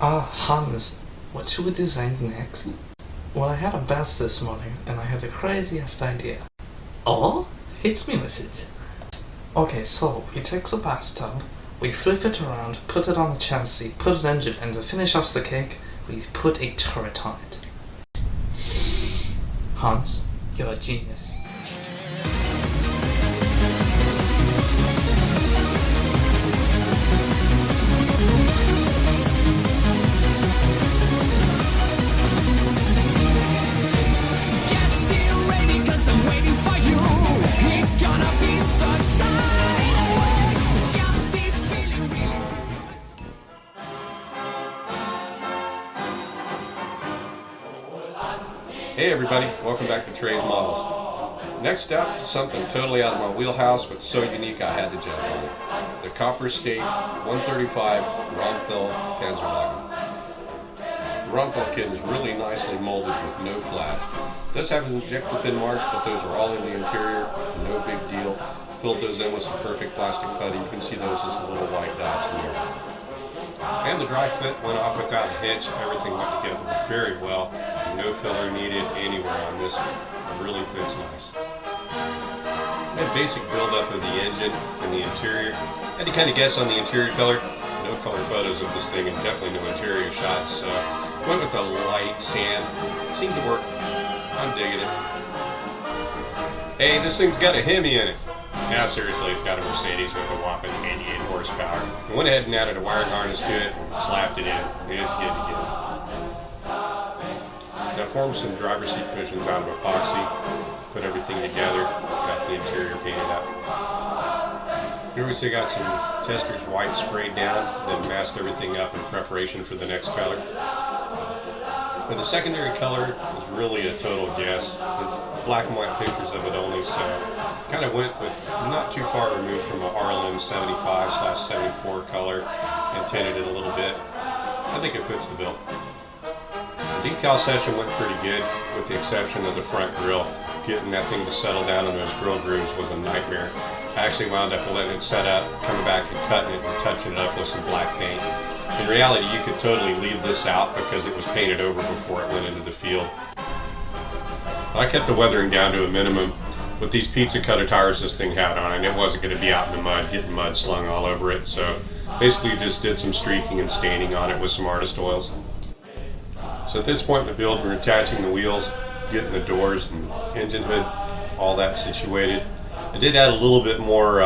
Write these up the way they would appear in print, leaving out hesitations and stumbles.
Hans, what should we design next? Well, I had a bath this morning and I had the craziest idea. Oh? Hit me with it. Okay, so we take the bathtub, we flip it around, put it on the chassis, put an engine, and to finish off the cake, we put a turret on it. Hans, you're a genius. Hey everybody, welcome back to Trey's Models. Next up, something totally out of my wheelhouse, but so unique I had to jump on it. The Copper State 135 Romfell Panzerwagen. The Romfell kit is really nicely molded with no flash. It does have injector pin marks, but those are all in the interior, no big deal. Filled those in with some perfect plastic putty. You can see those as little white dots in there. And the dry fit went off without a hitch. Everything went together very well. No filler needed anywhere on this one. It really fits nice. I had basic build-up of the engine and the interior. I had to kind of guess on the interior color. No color photos of this thing and definitely no interior shots. So went with the light sand. It seemed to work. I'm digging it. Hey, this thing's got a Hemi in it. Now seriously, it's got a Mercedes with a whopping 88 horsepower. I went ahead and added a wiring harness to it and slapped it in. It's good to go. Now formed some driver's seat cushions out of epoxy, put everything together, got the interior painted up. Here we see got some Testors white sprayed down, then masked everything up in preparation for the next color. But the secondary color is really a total guess. It's black and white pictures of it only, so kind of went with not too far removed from a RLM 75/74 color and tinted it a little bit. I think it fits the bill. The decal session went pretty good, with the exception of the front grille. Getting that thing to settle down in those grill grooves was a nightmare. I actually wound up letting it set up, coming back and cutting it and touching it up with some black paint. In reality, you could totally leave this out because it was painted over before it went into the field. I kept the weathering down to a minimum. With these pizza cutter tires this thing had on it, it wasn't going to be out in the mud, getting mud slung all over it, so basically just did some streaking and staining on it with some artist oils. So at this point in the build, we're attaching the wheels, getting the doors and engine hood, all that situated. I did add a little bit more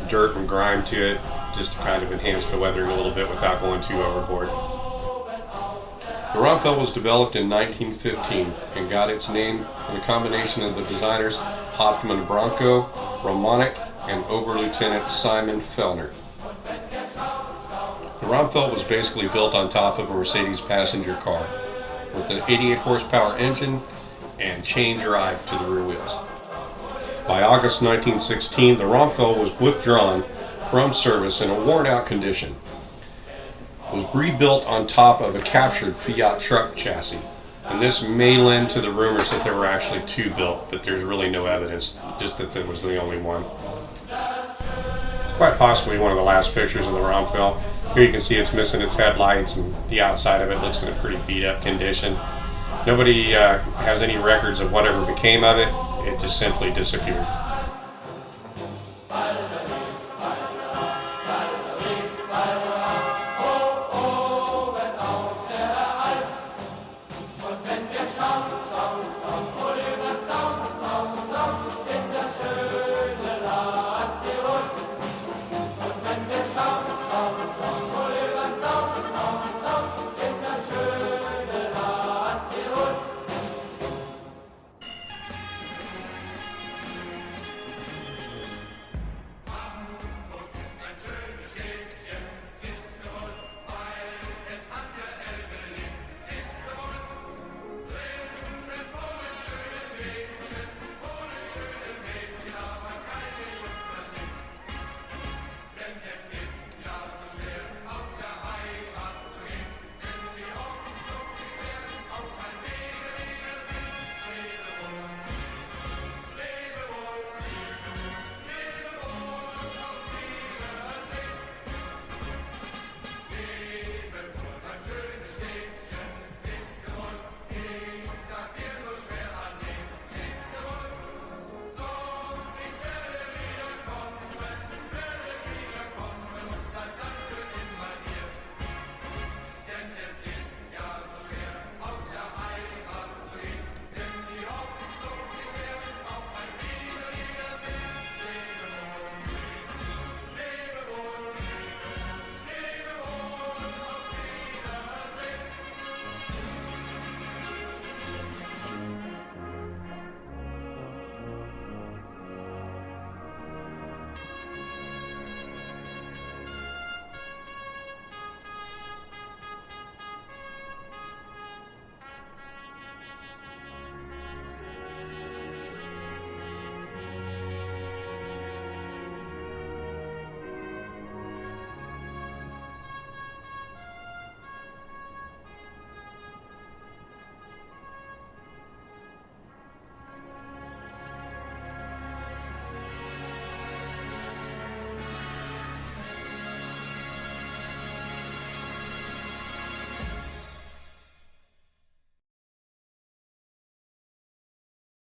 dirt and grime to it, just to kind of enhance the weathering a little bit without going too overboard. The Romfell was developed in 1915 and got its name from the combination of the designers Hauptmann Branko Romanek and Oberlieutenant Simon Fellner. The Romfell was basically built on top of a Mercedes passenger car with an 88 horsepower engine and chain drive to the rear wheels. By August 1916, the Romfell was withdrawn from service in a worn-out condition. It was rebuilt on top of a captured Fiat truck chassis, and this may lend to the rumors that there were actually two built, but there's really no evidence, just that there was the only one. It's quite possibly one of the last pictures of the Romfell. Here you can see it's missing its headlights, and the outside of it looks in a pretty beat-up condition. Nobody has any records of whatever became of it. It just simply disappeared.